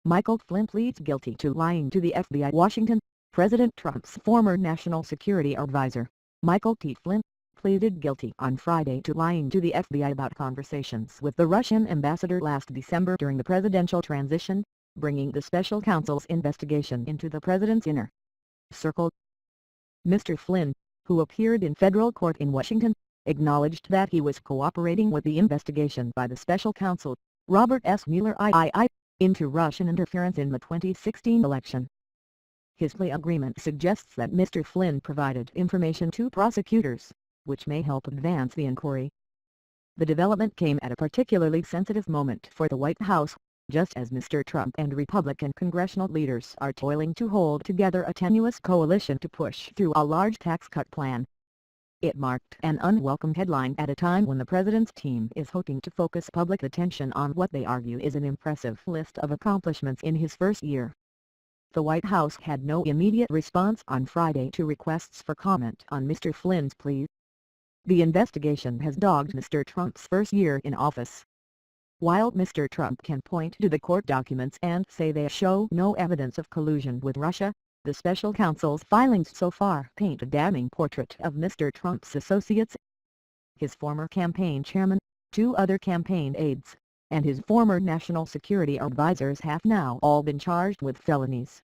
Michael Flynn pleads guilty to lying to the FBI. Washington, President Trump's former national security advisor, Michael T. Flynn, pleaded guilty on Friday to lying to the FBI about conversations with the Russian ambassador last December during the presidential transition, bringing the special counsel's investigation into the president's inner circle. Mr. Flynn, who appeared in federal court in Washington, acknowledged that he was cooperating with the investigation by the special counsel, Robert S. Mueller III, into Russian interference in the 2016 election. His plea agreement suggests that Mr. Flynn provided information to prosecutors, which may help advance the inquiry. The development came at a particularly sensitive moment for the White House, just as Mr. Trump and Republican congressional leaders are toiling to hold together a tenuous coalition to push through a large tax cut plan. It marked an unwelcome headline at a time when the president's team is hoping to focus public attention on what they argue is an impressive list of accomplishments in his first year. The White House had no immediate response on Friday to requests for comment on Mr. Flynn's plea. The investigation has dogged Mr. Trump's first year in office. While Mr. Trump can point to the court documents and say they show no evidence of collusion with Russia, the special counsel's filings so far paint a damning portrait of Mr. Trump's associates. His former campaign chairman, 2 other campaign aides, and his former national security advisors have now all been charged with felonies.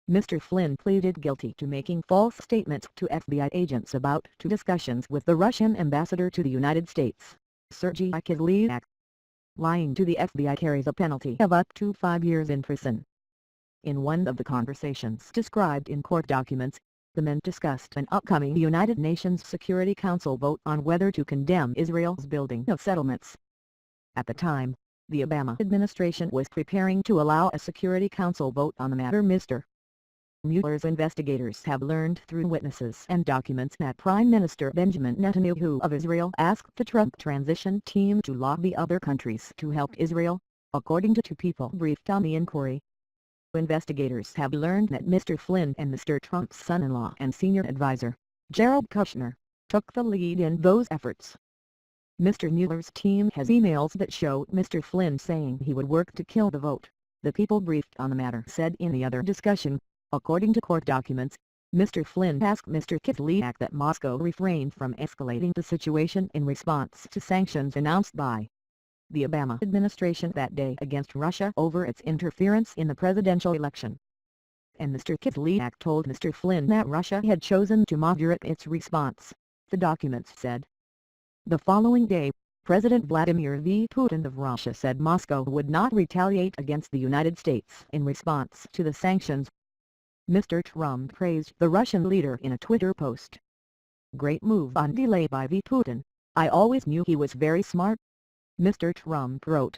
Mr. Flynn pleaded guilty to making false statements to FBI agents about 2 discussions with the Russian ambassador to the United States, Sergei Kislyak. Lying to the FBI carries a penalty of up to 5 years in prison. In one of the conversations described in court documents, the men discussed an upcoming United Nations Security Council vote on whether to condemn Israel's building of settlements. At the time, the Obama administration was preparing to allow a Security Council vote on the matter. Mr. Mueller's investigators have learned through witnesses and documents that Prime Minister Benjamin Netanyahu of Israel asked the Trump transition team to lobby other countries to help Israel, according to 2 people briefed on the inquiry. Investigators have learned that Mr. Flynn and Mr. Trump's son-in-law and senior advisor, Jared Kushner, took the lead in those efforts. Mr. Mueller's team has emails that show Mr. Flynn saying he would work to kill the vote, the people briefed on the matter said in the other discussion. According to court documents, Mr. Flynn asked Mr. Kislyak that Moscow refrain from escalating the situation in response to sanctions announced by the Obama administration that day against Russia over its interference in the presidential election. And Mr. Kislyak told Mr. Flynn that Russia had chosen to moderate its response, the documents said. The following day, President Vladimir V. Putin of Russia said Moscow would not retaliate against the United States in response to the sanctions. Mr. Trump praised the Russian leader in a Twitter post. "Great move on delay by V. Putin. I always knew he was very smart," Mr. Trump wrote.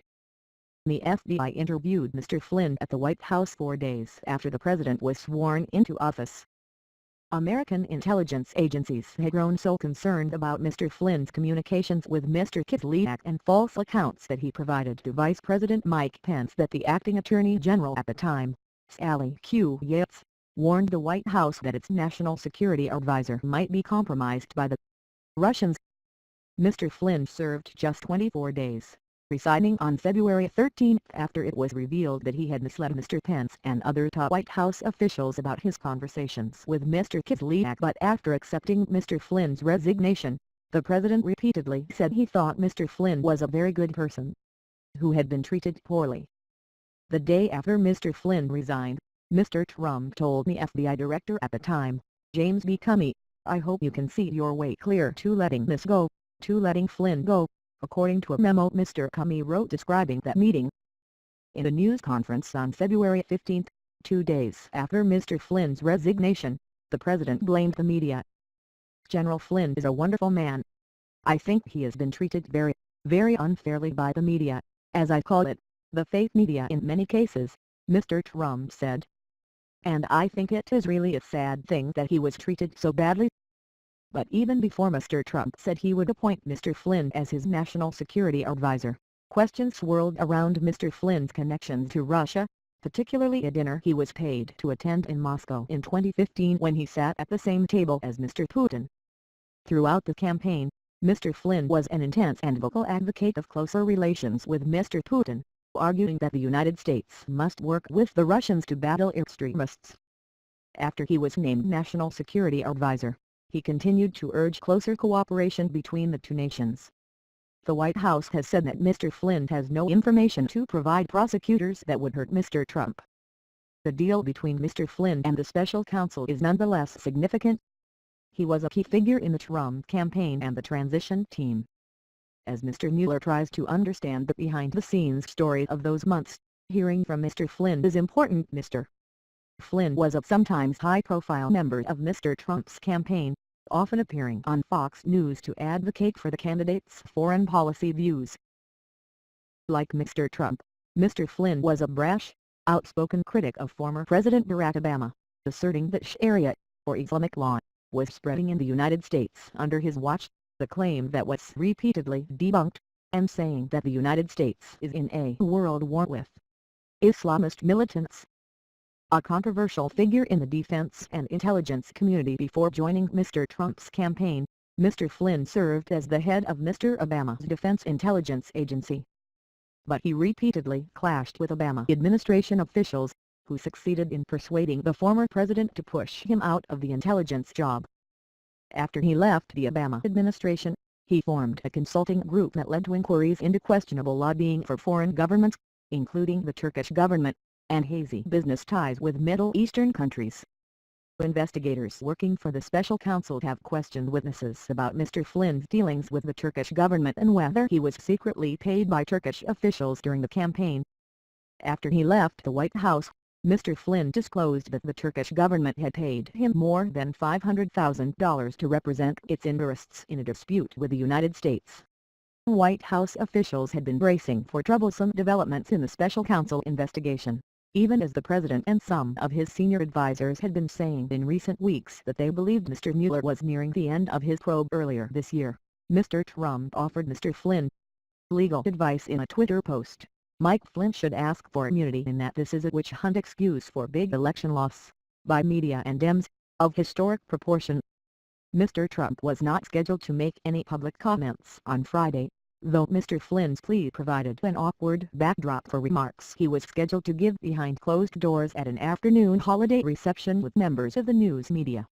The FBI interviewed Mr. Flynn at the White House 4 days after the president was sworn into office. American intelligence agencies had grown so concerned about Mr. Flynn's communications with Mr. Kislyak and false accounts that he provided to Vice President Mike Pence that the acting Attorney General at the time, Sally Q. Yates, warned the White House that its national security advisor might be compromised by the Russians. Mr. Flynn served just 24 days, resigning on February 13 after it was revealed that he had misled Mr. Pence and other top White House officials about his conversations with Mr. Kislyak. But after accepting Mr. Flynn's resignation, the president repeatedly said he thought Mr. Flynn was a very good person who had been treated poorly. The day after Mr. Flynn resigned, Mr. Trump told the FBI director at the time, James B. Comey, "I hope you can see your way clear to letting this go, to letting Flynn go," according to a memo Mr. Comey wrote describing that meeting. In a news conference on February 15, 2 days after Mr. Flynn's resignation, the president blamed the media. "General Flynn is a wonderful man. I think he has been treated very, very unfairly by the media, as I call it, the fake media in many cases," Mr. Trump said. "And I think it is really a sad thing that he was treated so badly." But even before Mr. Trump said he would appoint Mr. Flynn as his national security advisor, questions swirled around Mr. Flynn's connections to Russia, particularly a dinner he was paid to attend in Moscow in 2015 when he sat at the same table as Mr. Putin. Throughout the campaign, Mr. Flynn was an intense and vocal advocate of closer relations with Mr. Putin. arguing that the United States must work with the Russians to battle extremists. After he was named National Security Advisor, he continued to urge closer cooperation between the two nations. The White House has said that Mr. Flynn has no information to provide prosecutors that would hurt Mr. Trump. The deal between Mr. Flynn and the special counsel is nonetheless significant. He was a key figure in the Trump campaign and the transition team. As Mr. Mueller tries to understand the behind-the-scenes story of those months, hearing from Mr. Flynn is important. Mr. Flynn was a sometimes high-profile member of Mr. Trump's campaign, often appearing on Fox News to advocate for the candidate's foreign policy views. Like Mr. Trump, Mr. Flynn was a brash, outspoken critic of former President Barack Obama, asserting that Sharia, or Islamic law, was spreading in the United States under his watch, the claim that was repeatedly debunked, and saying that the United States is in a world war with Islamist militants. A controversial figure in the defense and intelligence community before joining Mr. Trump's campaign, Mr. Flynn served as the head of Mr. Obama's Defense Intelligence Agency. But he repeatedly clashed with Obama administration officials, who succeeded in persuading the former president to push him out of the intelligence job. After he left the Obama administration, he formed a consulting group that led to inquiries into questionable lobbying for foreign governments, including the Turkish government, and hazy business ties with Middle Eastern countries. Investigators working for the special counsel have questioned witnesses about Mr. Flynn's dealings with the Turkish government and whether he was secretly paid by Turkish officials during the campaign. After he left the White House, Mr. Flynn disclosed that the Turkish government had paid him more than $500,000 to represent its interests in a dispute with the United States. White House officials had been bracing for troublesome developments in the special counsel investigation, even as the president and some of his senior advisors had been saying in recent weeks that they believed Mr. Mueller was nearing the end of his probe. Earlier this year, Mr. Trump offered Mr. Flynn legal advice in a Twitter post. Mike Flynn should ask for immunity in that this is a witch hunt excuse for big election loss, by media and Dems, of historic proportion. Mr. Trump was not scheduled to make any public comments on Friday, though Mr. Flynn's plea provided an awkward backdrop for remarks he was scheduled to give behind closed doors at an afternoon holiday reception with members of the news media.